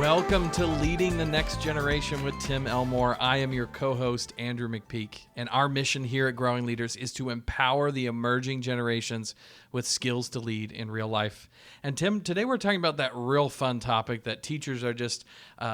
Welcome to Leading the Next Generation with Tim Elmore. I am your co-host, Andrew McPeak, and our mission here at Growing Leaders is to empower the emerging generations with skills to lead in real life. And Tim, today we're talking about that real fun topic that teachers are just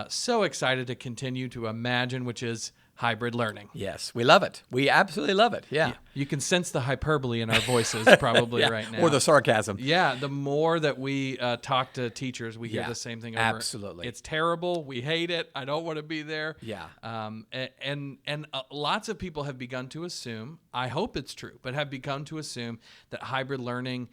so excited to continue to imagine, which is hybrid learning. Yes, we love it. We absolutely love it. Yeah. You can sense the hyperbole in our voices probably right now. Or the sarcasm. Yeah, the more that we talk to teachers, we hear the same thing over. Absolutely. It's terrible. We hate it. I don't want to be there. Yeah. And lots of people have begun to assume, I hope it's true, but have begun to assume that hybrid learning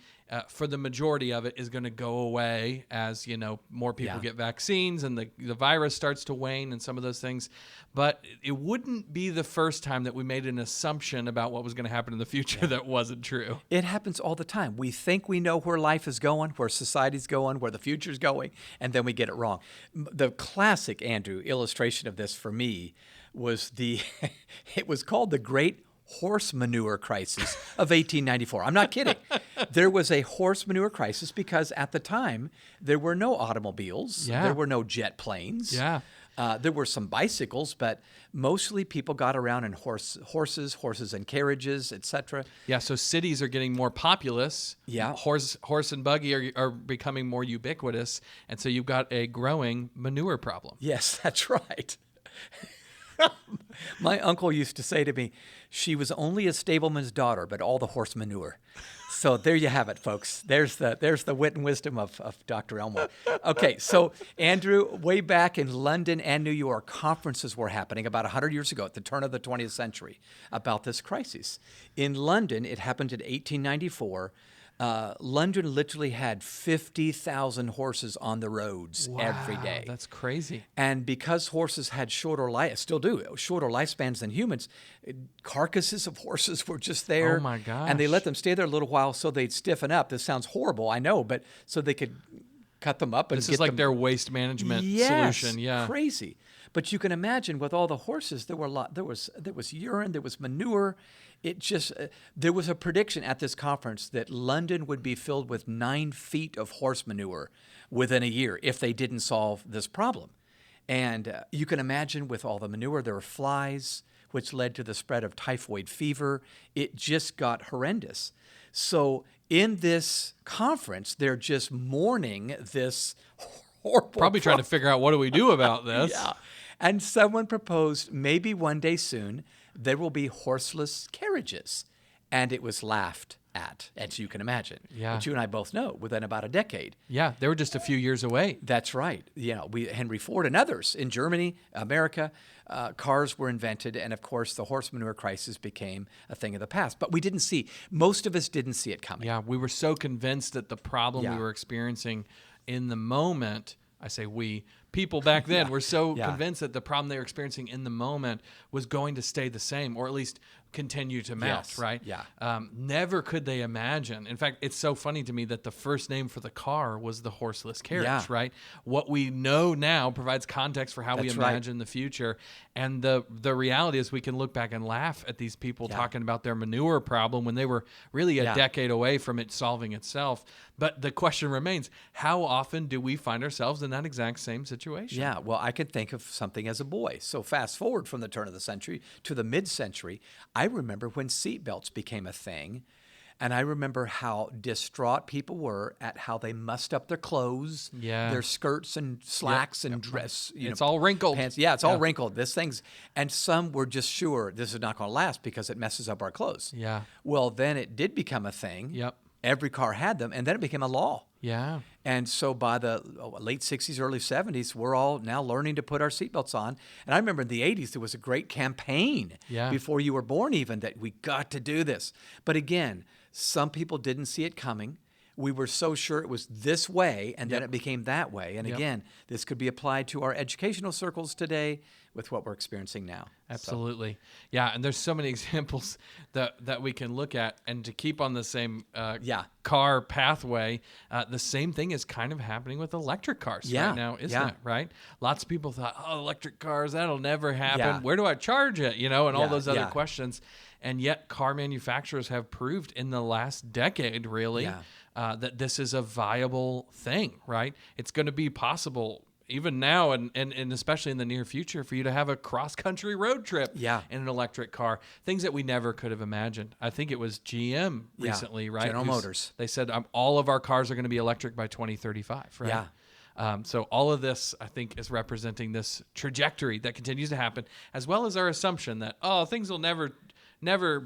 for the majority of it is going to go away as, more people get vaccines and the virus starts to wane and some of those things. But it wouldn't be the first time that we made an assumption about what was going to happen in the future that wasn't true. It happens all the time. We think we know where life is going, where society's going, where the future's going, and then we get it wrong. The classic, Andrew, illustration of this for me was it was called the Great Horse Manure Crisis of 1894. I'm not kidding. There was a horse manure crisis because at the time there were no automobiles. Yeah. There were no jet planes. Yeah. There were some bicycles, but mostly people got around in horses and carriages, etc. Yeah, so cities are getting more populous. Yeah. Horse and buggy are becoming more ubiquitous, and so you've got a growing manure problem. Yes, that's right. My uncle used to say to me, she was only a stableman's daughter, but all the horse manure. So there you have it, folks. There's the wit and wisdom of Dr. Elmore. Okay, so Andrew, way back in London and New York, conferences were happening about 100 years ago at the turn of the 20th century about this crisis. In London, it happened in 1894. London literally had 50,000 horses on the roads every day. That's crazy. And because horses had shorter lifespans than humans, carcasses of horses were just there. Oh my gosh. And they let them stay there a little while so they'd stiffen up. This sounds horrible, I know, but so they could cut them up and This get is like them. their waste management solution. Yeah. Crazy. But you can imagine with all the horses, there was urine, there was manure. It just there was a prediction at this conference that London would be filled with 9 feet of horse manure within a year if they didn't solve this problem. And you can imagine with all the manure, there were flies, which led to the spread of typhoid fever. It just got horrendous. So in this conference, they're just mourning this horrible Probably trying to figure out what do we do about this. Yeah. And someone proposed maybe one day soon there will be horseless carriages. And it was laughed at, as you can imagine. Yeah. But you and I both know within about a decade. Yeah, they were just a few years away. That's right. Henry Ford and others in Germany, America, cars were invented. And of course, the horse manure crisis became a thing of the past. But most of us didn't see it coming. Yeah, we were so convinced that the problem we Yeah. were experiencing in the moment, I say we, people back then were so convinced that the problem they were experiencing in the moment was going to stay the same, or at least continue to mount, Yes. right? Yeah. Never could they imagine. In fact, it's so funny to me that the first name for the car was the horseless carriage, Yeah. right? What we know now provides context for how we That's right. imagine the future. And the reality is we can look back and laugh at these people talking about their manure problem when they were really a decade away from it solving itself. But the question remains, how often do we find ourselves in that exact same situation? Yeah, well, I could think of something as a boy. So fast forward from the turn of the century to the mid-century, I remember when seatbelts became a thing, and I remember how distraught people were at how they mussed up their clothes, their skirts and slacks and dress. It's all wrinkled. Pants. Yeah, it's all wrinkled. And some were just sure this is not going to last because it messes up our clothes. Yeah. Well, then it did become a thing. Yep. Every car had them, and then it became a law. Yeah. And so by the late 60s, early 70s, we're all now learning to put our seatbelts on. And I remember in the 80s, there was a great campaign before you were born even that we got to do this. But again, some people didn't see it coming. We were so sure it was this way, and then it became that way. And again, this could be applied to our educational circles today with what we're experiencing now. Absolutely. Yeah, and there's so many examples that we can look at. And to keep on the same car pathway, the same thing is kind of happening with electric cars right now, isn't it? Right? Lots of people thought, electric cars, that'll never happen. Yeah. Where do I charge it? And all those other Yeah. questions. And yet car manufacturers have proved in the last decade, really, that this is a viable thing, right? It's going to be possible even now and especially in the near future, for you to have a cross-country road trip Yeah. in an electric car, things that we never could have imagined. I think it was GM recently, right? General Motors. They said all of our cars are going to be electric by 2035, right? Yeah. So all of this, I think, is representing this trajectory that continues to happen, as well as our assumption that, things will never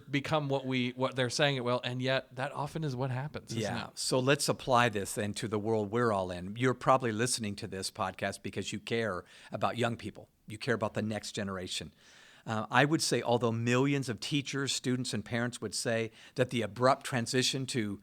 become what they're saying it will, and yet that often is what happens. Isn't it? So let's apply this then to the world we're all in. You're probably listening to this podcast because you care about young people. You care about the next generation. I would say, although millions of teachers, students, and parents would say that the abrupt transition to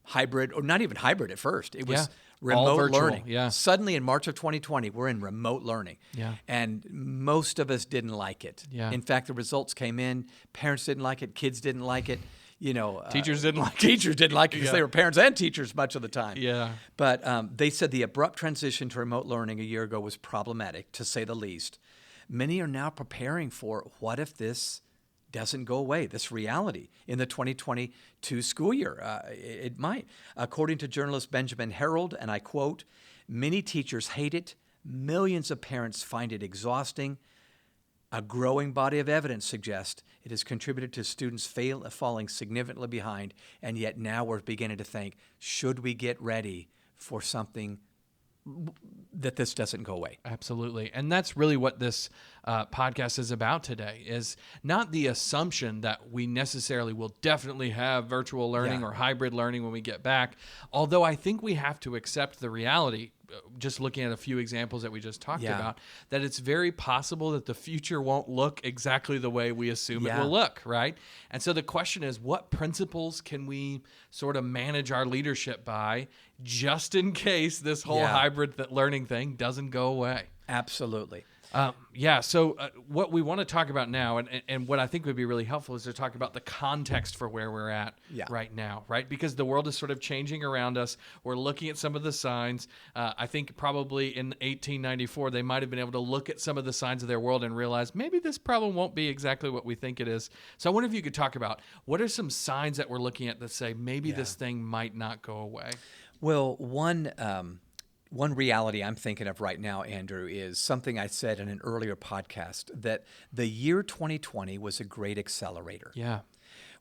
hybrid, or not even hybrid at first, it was remote virtual, learning. yeah. Suddenly in March of 2020, we're in remote learning. Yeah. And most of us didn't like it. Yeah. In fact, the results came in. Parents didn't like it. Kids didn't like it. Teachers didn't like it. Teachers didn't like it because they were parents and teachers much of the time. Yeah. But they said the abrupt transition to remote learning a year ago was problematic, to say the least. Many are now preparing for, what if this doesn't go away, this reality, in the 2022 school year? It might. According to journalist Benjamin Herold, and I quote, "Many teachers hate it. Millions of parents find it exhausting. A growing body of evidence suggests it has contributed to students falling significantly behind, and yet now we're beginning to think, should we get ready for something that this doesn't go away?" Absolutely. And that's really what this podcast is about today, is not the assumption that we necessarily will definitely have virtual learning or hybrid learning when we get back. Although I think we have to accept the reality, just looking at a few examples that we just talked about, that it's very possible that the future won't look exactly the way we assume it will look, right? And so the question is, what principles can we sort of manage our leadership by, just in case this whole hybrid learning thing doesn't go away? Absolutely. So what we want to talk about now, and what I think would be really helpful, is to talk about the context for where we're at right now, right? Because the world is sort of changing around us. We're looking at some of the signs. I think probably in 1894, they might have been able to look at some of the signs of their world and realize maybe this problem won't be exactly what we think it is. So I wonder if you could talk about, what are some signs that we're looking at that say maybe this thing might not go away? Well, one reality I'm thinking of right now, Andrew, is something I said in an earlier podcast, that the year 2020 was a great accelerator. Yeah.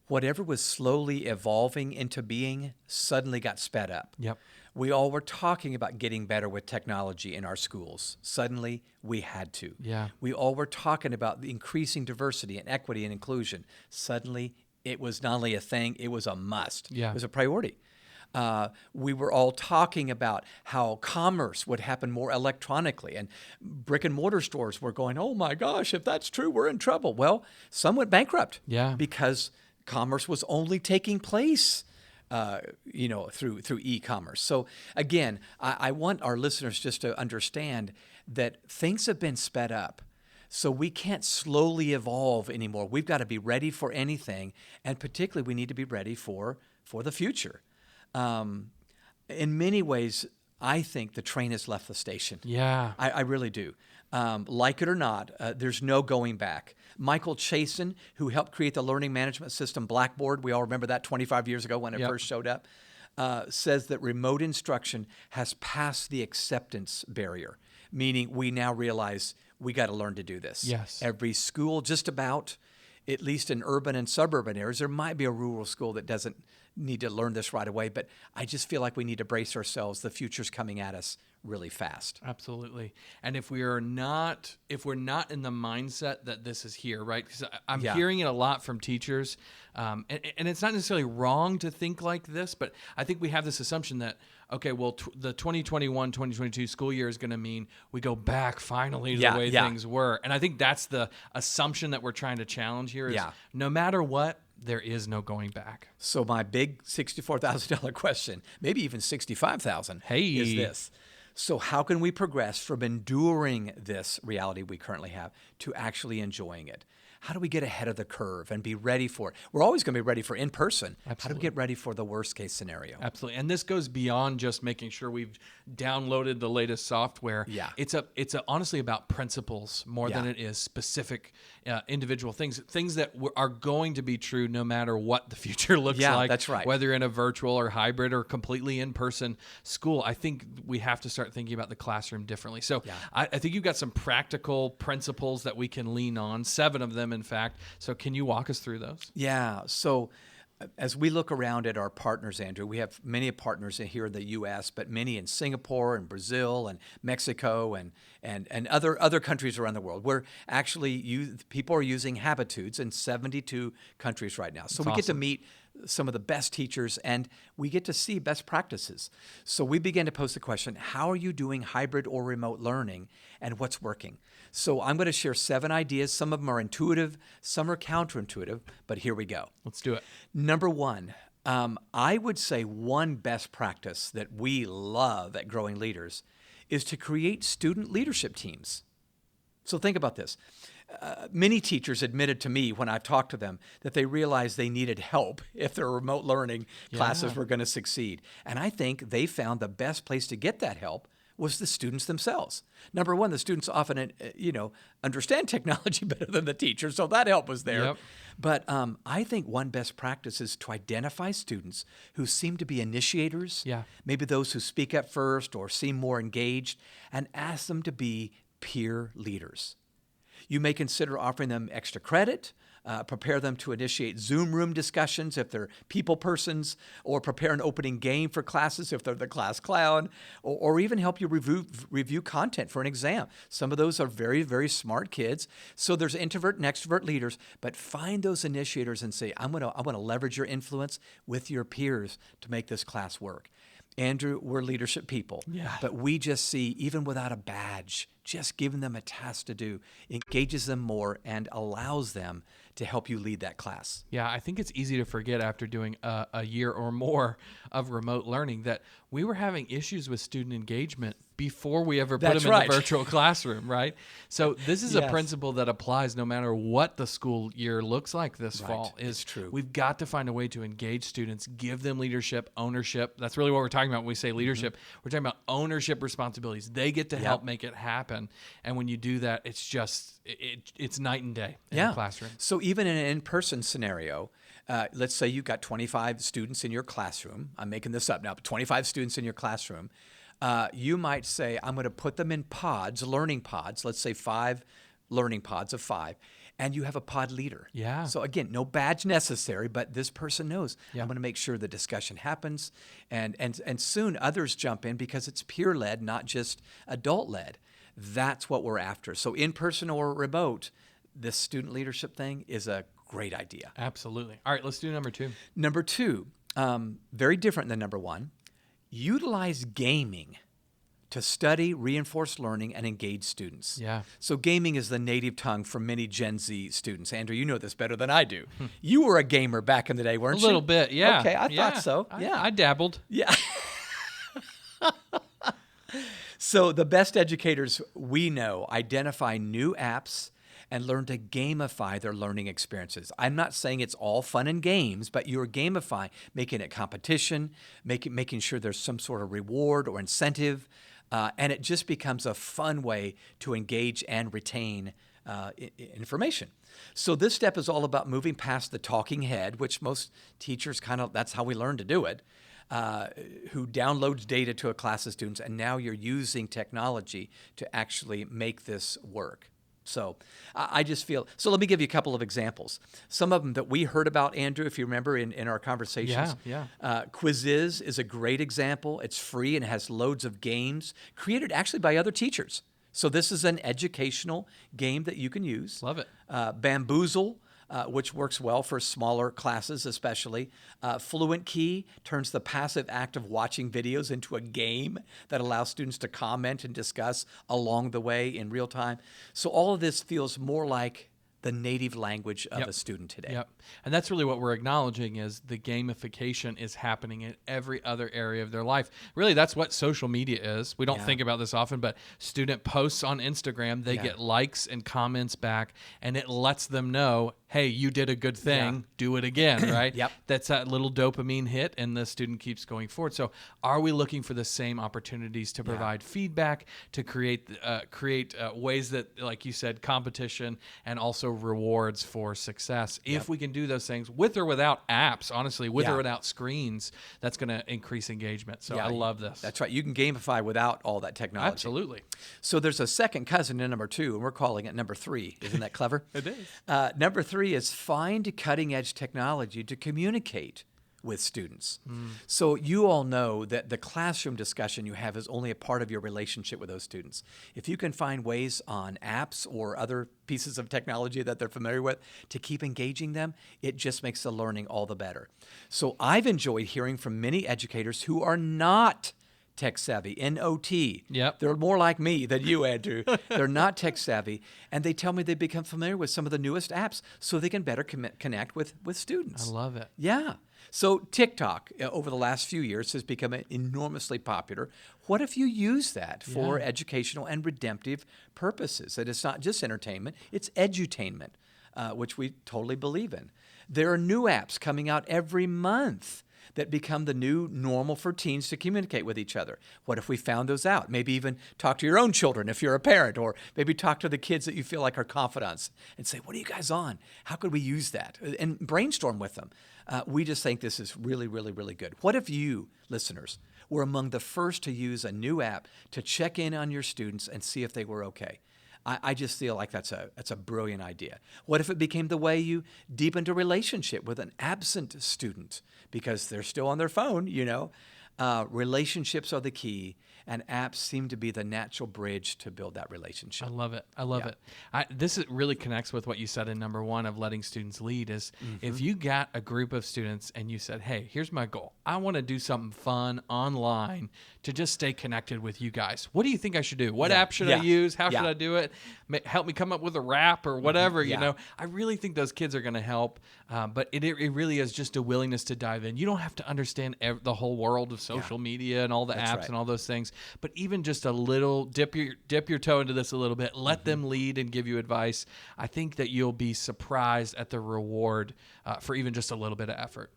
Whatever was slowly evolving into being suddenly got sped up. Yep. We all were talking about getting better with technology in our schools. Suddenly, we had to. Yeah. We all were talking about the increasing diversity and equity and inclusion. Suddenly, it was not only a thing, it was a must. Yeah. It was a priority. We were all talking about how commerce would happen more electronically, and brick and mortar stores were going, oh my gosh, if that's true, we're in trouble. Well, some went bankrupt because commerce was only taking place through e-commerce. So again, I want our listeners just to understand that things have been sped up. So we can't slowly evolve anymore. We've got to be ready for anything, and particularly we need to be ready for the future. In many ways, I think the train has left the station. Yeah. I really do. Like it or not, there's no going back. Michael Chasen, who helped create the learning management system Blackboard, we all remember that 25 years ago when it first showed up, says that remote instruction has passed the acceptance barrier, meaning we now realize we got to learn to do this. Yes. Every school, just about, at least in urban and suburban areas, there might be a rural school that doesn't need to learn this right away, but I just feel like we need to brace ourselves. The future's coming at us really fast. Absolutely. And if we're not in the mindset that this is here, right? Because I'm hearing it a lot from teachers, and it's not necessarily wrong to think like this, but I think we have this assumption that, okay, well, the 2021-2022 school year is going to mean we go back finally to the way things were. And I think that's the assumption that we're trying to challenge here is no matter what, there is no going back. So my big $64,000 question, maybe even $65,000, is this. So how can we progress from enduring this reality we currently have to actually enjoying it? how do we get ahead of the curve and be ready for it? We're always going to be ready for in-person. How do we Absolutely. get ready for the worst case scenario? Absolutely. And this goes beyond just making sure we've downloaded the latest software. Yeah. It's honestly about principles more than Yeah. it is specific individual things that are going to be true no matter what the future looks Yeah, like. that's right. Whether in a virtual or hybrid or completely in-person school, I think we have to start thinking about the classroom differently. So Yeah. I think you've got some practical principles that we can lean on, 7 of them, in fact. So can you walk us through those? Yeah. So as we look around at our partners, Andrew, we have many partners here in the U.S., but many in Singapore and Brazil and Mexico and other countries around the world. Where actually people are using Habitudes in 72 countries right now. So we get to meet some of the best teachers, and we get to see best practices. So we begin to pose the question, how are you doing hybrid or remote learning, and what's working? So I'm going to share 7 ideas. Some of them are intuitive, some are counterintuitive, but here we go. Let's do it. Number 1, I would say one best practice that we love at Growing Leaders is to create student leadership teams. So think about this. Many teachers admitted to me when I've talked to them that they realized they needed help if their remote learning classes were going to succeed. And I think they found the best place to get that help was the students themselves. Number 1, the students often, understand technology better than the teachers, so that help was there. Yep. But I think one best practice is to identify students who seem to be initiators, maybe those who speak up first or seem more engaged, and ask them to be peer leaders. You may consider offering them extra credit, prepare them to initiate Zoom room discussions if they're people persons, or prepare an opening game for classes if they're the class clown, or even help you review content for an exam. Some of those are very, very smart kids. So there's introvert and extrovert leaders, but find those initiators and say, I want to leverage your influence with your peers to make this class work. Andrew, we're leadership people, but we just see, even without a badge, just giving them a task to do engages them more and allows them to help you lead that class. Yeah, I think it's easy to forget after doing a year or more of remote learning that we were having issues with student engagement before we ever put them in the virtual classroom, right? So this is a principle that applies no matter what the school year looks like this fall. It's true. We've got to find a way to engage students, give them leadership, ownership. That's really what we're talking about when we say leadership. We're talking about ownership responsibilities. They get to help make it happen. And when you do that, it's just, it's night and day in the classroom. So even in an in-person scenario, let's say you've got 25 students in your classroom. I'm making this up now, but 25 students in your classroom. You might say, I'm going to put them in pods, learning pods, let's say 5 learning pods of 5, and you have a pod leader. Yeah. So again, no badge necessary, but this person knows, I'm going to make sure the discussion happens, and soon others jump in because it's peer-led, not just adult-led. That's what we're after. So in-person or remote, this student leadership thing is a great idea. Absolutely. All right, let's do number 2. Number 2, very different than number 1. Utilize gaming to study, reinforce learning, and engage students. Yeah. So gaming is the native tongue for many Gen Z students. Andrew, you know this better than I do. You were a gamer back in the day, weren't you? A little bit, yeah. Okay, I thought so. I dabbled. Yeah. So the best educators we know identify new apps and learn to gamify their learning experiences. I'm not saying it's all fun and games, but you're gamifying, making it competition, making sure there's some sort of reward or incentive, and it just becomes a fun way to engage and retain information. So this step is all about moving past the talking head, which most teachers that's how we learn to do it, who downloads data to a class of students, and now you're using technology to actually make this work. So I just feel, so let me give you a couple of examples. Some of them that we heard about, Andrew, if you remember in our conversations. Quiziz is a great example. It's free and has loads of games created actually by other teachers. So this is an educational game that you can use. Love it. Bamboozle, which works well for smaller classes especially. Fluent Key turns the passive act of watching videos into a game that allows students to comment and discuss along the way in real time. So all of this feels more like the native language of Yep. a student today. Yep. And that's really what we're acknowledging is the gamification is happening in every other area of their life. Really, that's what social media is. We don't Yeah. think about this often, but student posts on Instagram, they Yeah. get likes and comments back, and it lets them know, hey, you did a good thing, Yeah. do it again, right? Yep. That's that little dopamine hit, and the student keeps going forward. So are we looking for the same opportunities to provide feedback, to create ways that, like you said, competition and also rewards for success? If we can do those things with or without apps, honestly, with or without screens, that's going to increase engagement. So I love this. That's right. You can gamify without all that technology. Absolutely. So there's a second cousin to number 2, and we're calling it number 3. Isn't that clever? It is. Number 3 is find cutting-edge technology to communicate with students. So you all know that the classroom discussion you have is only a part of your relationship with those students. If you can find ways on apps or other pieces of technology that they're familiar with to keep engaging them, it just makes the learning all the better. So I've enjoyed hearing from many educators who are not tech savvy, N-O-T. Yep. They're more like me than you, Andrew. They're not tech savvy, and they tell me they become familiar with some of the newest apps so they can better connect with students. I love it. Yeah. So TikTok, over the last few years, has become enormously popular. What if you use that for educational and redemptive purposes? That it's not just entertainment, it's edutainment, which we totally believe in. There are new apps coming out every month that become the new normal for teens to communicate with each other. What if we found those out? Maybe even talk to your own children if you're a parent, or maybe talk to the kids that you feel like are confidants and say, what are you guys on? How could we use that? And brainstorm with them. We just think this is really, really, really good. What if you, listeners, were among the first to use a new app to check in on your students and see if they were okay? I just feel like that's a brilliant idea. What if it became the way you deepened a relationship with an absent student because they're still on their phone, you know? Relationships are the key, and apps seem to be the natural bridge to build that relationship. I love it. I love it. Really connects with what you said in number 1 of letting students lead is if you got a group of students and you said, hey, here's my goal. I want to do something fun online to just stay connected with you guys. What do you think I should do? What app should I use? How should I do it? Help me come up with a rap or whatever, you know. I really think those kids are going to help, but it really is just a willingness to dive in. You don't have to understand the whole world of social media and all the apps and all those things, but even just a little dip your toe into this a little bit, let them lead and give you advice. I think that you'll be surprised at the reward for even just a little bit of effort.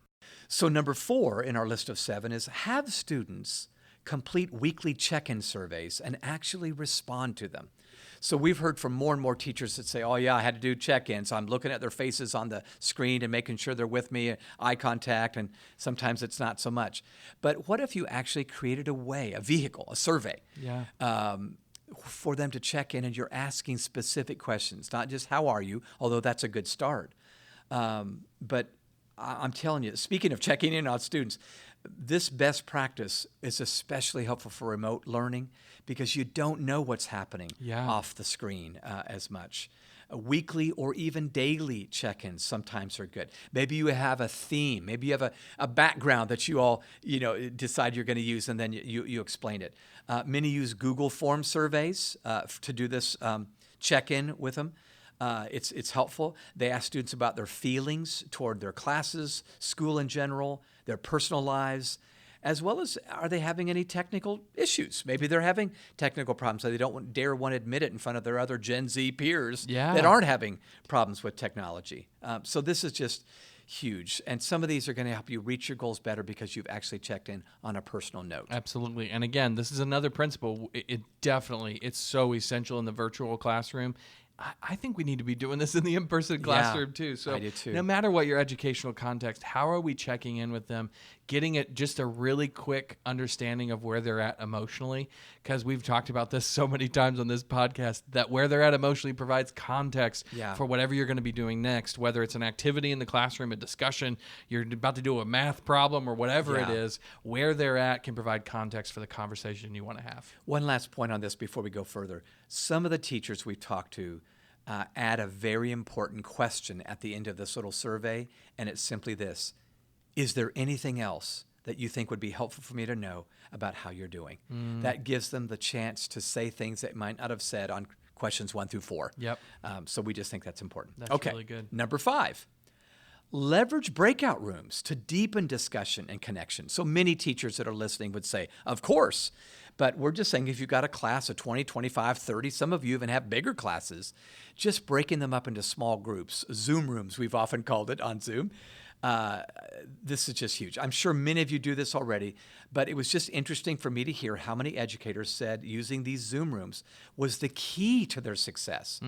So number 4 in our list of 7 is have students complete weekly check-in surveys and actually respond to them. So we've heard from more and more teachers that say, oh yeah, I had to do check-ins. I'm looking at their faces on the screen and making sure they're with me, eye contact, and sometimes it's not so much. But what if you actually created a vehicle, a survey, for them to check in, and you're asking specific questions, not just how are you, although that's a good start. But I'm telling you, speaking of checking in on students, this best practice is especially helpful for remote learning because you don't know what's happening off the screen as much. Weekly or even daily check-ins sometimes are good. Maybe you have a theme. Maybe you have a background that you all decide you're going to use, and then you explain it. Many use Google Form surveys to do this check-in with them. It's helpful. They ask students about their feelings toward their classes, school in general, their personal lives, as well as are they having any technical issues? Maybe they're having technical problems that they don't want to admit it in front of their other Gen Z peers that aren't having problems with technology. So this is just huge. And some of these are going to help you reach your goals better because you've actually checked in on a personal note. Absolutely. And again, this is another principle. It's so essential in the virtual classroom. I think we need to be doing this in the in-person classroom too. So I do too. No matter what your educational context, how are we checking in with them, getting it just a really quick understanding of where they're at emotionally? Because we've talked about this so many times on this podcast that where they're at emotionally provides context for whatever you're going to be doing next, whether it's an activity in the classroom, a discussion, you're about to do a math problem or whatever it is, where they're at can provide context for the conversation you want to have. One last point on this before we go further. Some of the teachers we've talked to add a very important question at the end of this little survey, and it's simply this: is there anything else that you think would be helpful for me to know about how you're doing? That gives them the chance to say things they might not have said on questions 1 through 4. Yep. So we just think that's important. That's okay. really good. Number 5. Leverage breakout rooms to deepen discussion and connection. So many teachers that are listening would say, of course, but we're just saying if you've got a class of 20, 25, 30, some of you even have bigger classes, just breaking them up into small groups, Zoom rooms, we've often called it on Zoom. This is just huge. I'm sure many of you do this already, but it was just interesting for me to hear how many educators said using these Zoom rooms was the key to their success.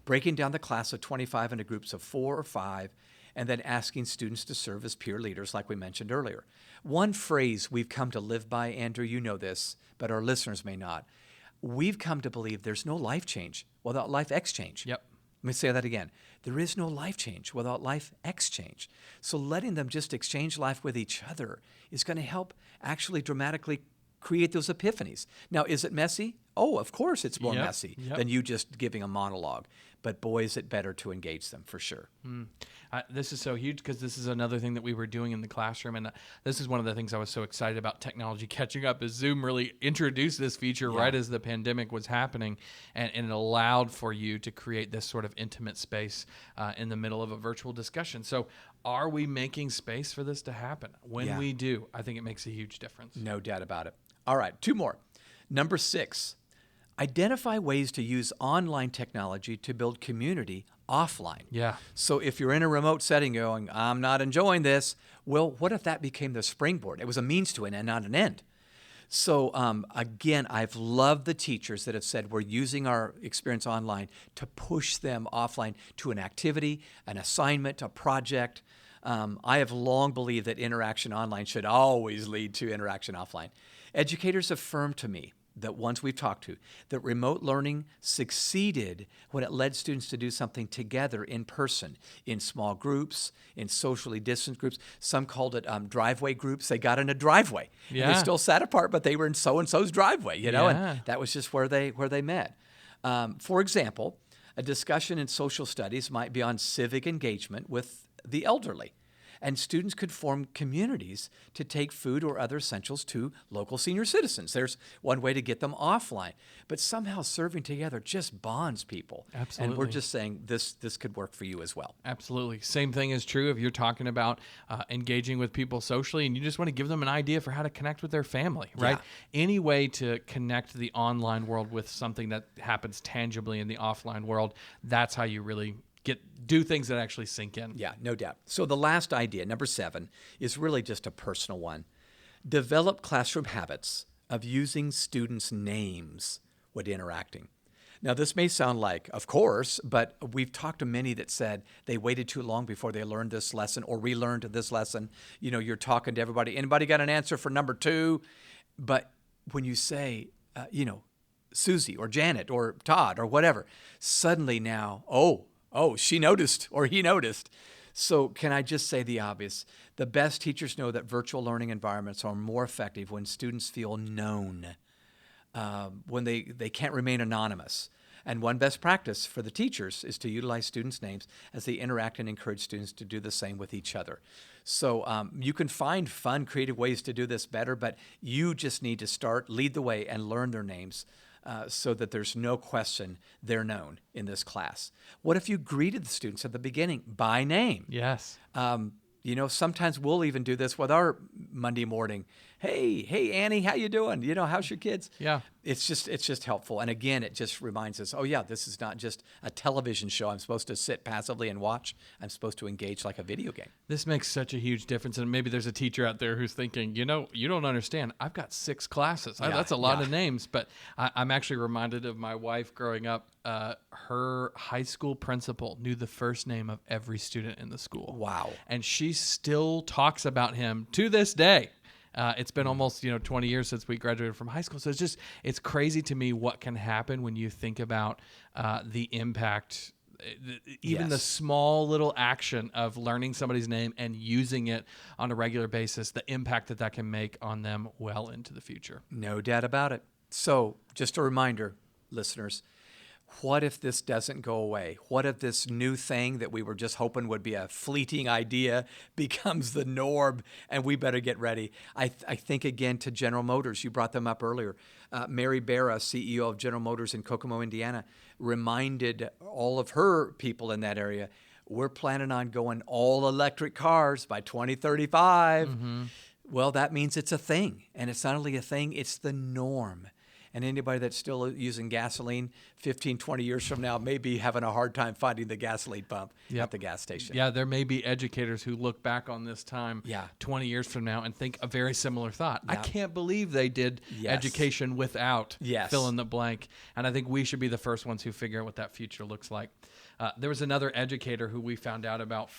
Breaking down the class of 25 into groups of 4 or 5, and then asking students to serve as peer leaders like we mentioned earlier. One phrase we've come to live by, Andrew, you know this, but our listeners may not. We've come to believe there's no life change without life exchange. Yep. Let me say that again. There is no life change without life exchange. So letting them just exchange life with each other is going to help actually dramatically create those epiphanies. Now, is it messy? Oh, of course it's more messy than you just giving a monologue. But boy, is it better to engage them for sure. This is so huge because this is another thing that we were doing in the classroom. And this is one of the things I was so excited about technology catching up is Zoom really introduced this feature right as the pandemic was happening. And it allowed for you to create this sort of intimate space in the middle of a virtual discussion. So are we making space for this to happen? When we do, I think it makes a huge difference. No doubt about it. All right, 2 more. Number 6, identify ways to use online technology to build community offline. Yeah. So if you're in a remote setting going, I'm not enjoying this, well, what if that became the springboard? It was a means to an end, not an end. So again, I've loved the teachers that have said we're using our experience online to push them offline to an activity, an assignment, a project. I have long believed that interaction online should always lead to interaction offline. Educators affirmed to me that ones we've talked to, that remote learning succeeded when it led students to do something together in person, in small groups, in socially distant groups. Some called it driveway groups. They got in a driveway. Yeah. And they still sat apart, but they were in so-and-so's driveway, you know, Yeah. and that was just where they met. For example, a discussion in social studies might be on civic engagement with the elderly. And students could form communities to take food or other essentials to local senior citizens. There's one way to get them offline. But somehow serving together just bonds people. Absolutely. And we're just saying this could work for you as well. Absolutely. Same thing is true if you're talking about engaging with people socially and you just want to give them an idea for how to connect with their family, right? Any way to connect the online world with something that happens tangibly in the offline world, that's how you really do things that actually sink in. Yeah, no doubt. So the last idea, number 7, is really just a personal one. Develop classroom habits of using students' names when interacting. Now, this may sound like, of course, but we've talked to many that said they waited too long before they learned this lesson or relearned this lesson. You know, you're talking to everybody. Anybody got an answer for number 2? But when you say, Susie or Janet or Todd or whatever, suddenly now, oh, she noticed or he noticed. So can I just say the obvious? The best teachers know that virtual learning environments are more effective when students feel known, when they can't remain anonymous. And one best practice for the teachers is to utilize students' names as they interact and encourage students to do the same with each other. So you can find fun, creative ways to do this better, but you just need to lead the way and learn their names. So that there's no question they're known in this class. What if you greeted the students at the beginning by name? Yes. Sometimes we'll even do this with our Monday morning. Hey, Annie, how you doing? How's your kids? Yeah. It's just helpful. And again, it just reminds us, this is not just a television show I'm supposed to sit passively and watch. I'm supposed to engage like a video game. This makes such a huge difference. And maybe there's a teacher out there who's thinking, you don't understand. I've got 6 classes. That's a lot of names. But I'm actually reminded of my wife growing up. Her high school principal knew the first name of every student in the school. Wow. And she still talks about him to this day. It's been almost 20 years since we graduated from high school. So it's crazy to me what can happen when you think about the impact, even the small little action of learning somebody's name and using it on a regular basis, the impact that can make on them well into the future. No doubt about it. So just a reminder, listeners, what if this doesn't go away? What if this new thing that we were just hoping would be a fleeting idea becomes the norm, and we better get ready? I think, again, to General Motors. You brought them up earlier. Mary Barra, CEO of General Motors in Kokomo, Indiana, reminded all of her people in that area, we're planning on going all electric cars by 2035. Well, that means it's a thing. And it's not only a thing, it's the norm. And anybody that's still using gasoline 15, 20 years from now may be having a hard time finding the gasoline pump at the gas station. Yeah, there may be educators who look back on this time 20 years from now and think a very similar thought. I can't believe they did education without fill in the blank. And I think we should be the first ones who figure out what that future looks like. There was another educator who we found out about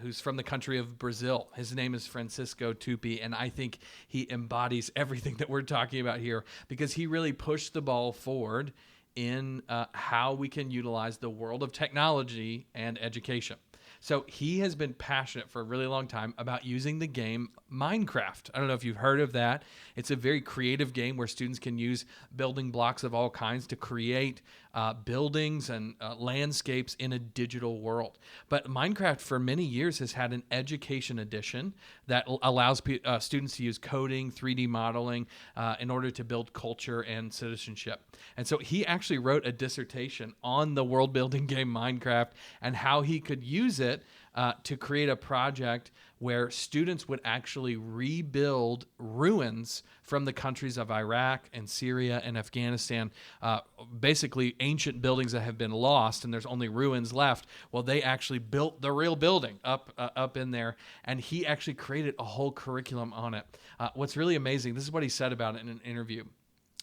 who's from the country of Brazil. His name is Francisco Tupi, and I think he embodies everything that we're talking about here because he really pushed the ball forward in how we can utilize the world of technology and education. So he has been passionate for a really long time about using the game Minecraft. I don't know if you've heard of that. It's a very creative game where students can use building blocks of all kinds to create buildings and landscapes in a digital world. But Minecraft for many years has had an education edition that allows students to use coding, 3D modeling in order to build culture and citizenship. And so he actually wrote a dissertation on the world building game Minecraft and how he could use it to create a project where students would actually rebuild ruins from the countries of Iraq and Syria and Afghanistan, basically ancient buildings that have been lost and there's only ruins left. Well, they actually built the real building up in there, and he actually created a whole curriculum on it. What's really amazing, this is what he said about it in an interview.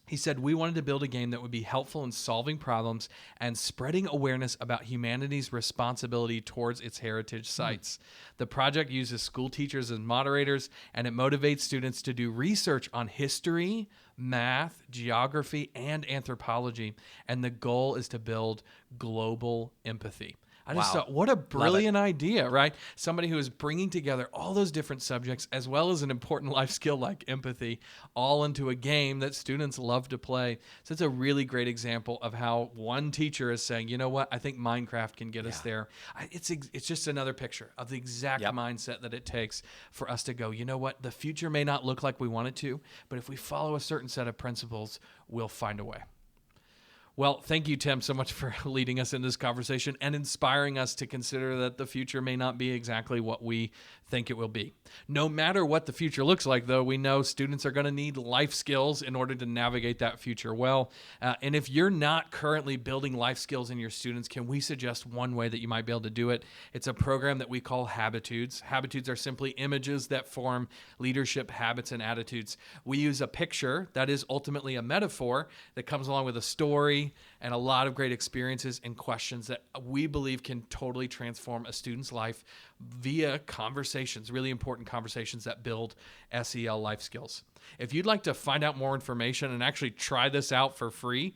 He said, we wanted to build a game that would be helpful in solving problems and spreading awareness about humanity's responsibility towards its heritage sites. The project uses school teachers as moderators, and it motivates students to do research on history, math, geography, and anthropology. And the goal is to build global empathy. I just thought, what a brilliant idea, right? Somebody who is bringing together all those different subjects as well as an important life skill like empathy all into a game that students love to play. So it's a really great example of how one teacher is saying, you know what, I think Minecraft can get us there. It's just another picture of the exact mindset that it takes for us to go, you know what, the future may not look like we want it to, but if we follow a certain set of principles, we'll find a way. Well, thank you, Tim, so much for leading us in this conversation and inspiring us to consider that the future may not be exactly what we think it will be. No matter what the future looks like, though, we know students are going to need life skills in order to navigate that future well. And if you're not currently building life skills in your students, can we suggest one way that you might be able to do it? It's a program that we call Habitudes. Habitudes are simply images that form leadership habits and attitudes. We use a picture that is ultimately a metaphor that comes along with a story and a lot of great experiences and questions that we believe can totally transform a student's life via conversations, really important conversations that build SEL life skills. If you'd like to find out more information and actually try this out for free,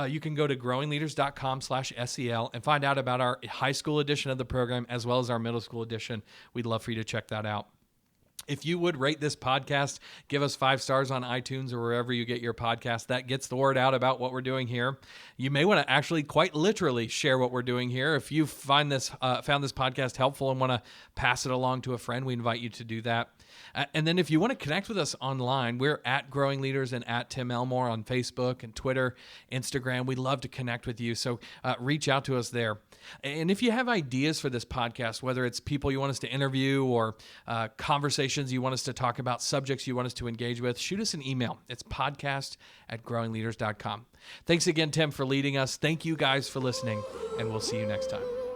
you can go to growingleaders.com/SEL and find out about our high school edition of the program as well as our middle school edition. We'd love for you to check that out. If you would rate this podcast, give us 5 stars on iTunes or wherever you get your podcast. That gets the word out about what we're doing here. You may want to actually quite literally share what we're doing here. If you found this podcast helpful and want to pass it along to a friend, we invite you to do that. And then if you want to connect with us online, we're at Growing Leaders and at Tim Elmore on Facebook and Twitter, Instagram. We'd love to connect with you, so reach out to us there. And if you have ideas for this podcast, whether it's people you want us to interview or conversations you want us to talk about, subjects you want us to engage with, shoot us an email. It's podcast@growingleaders.com. Thanks again, Tim, for leading us. Thank you guys for listening, and we'll see you next time.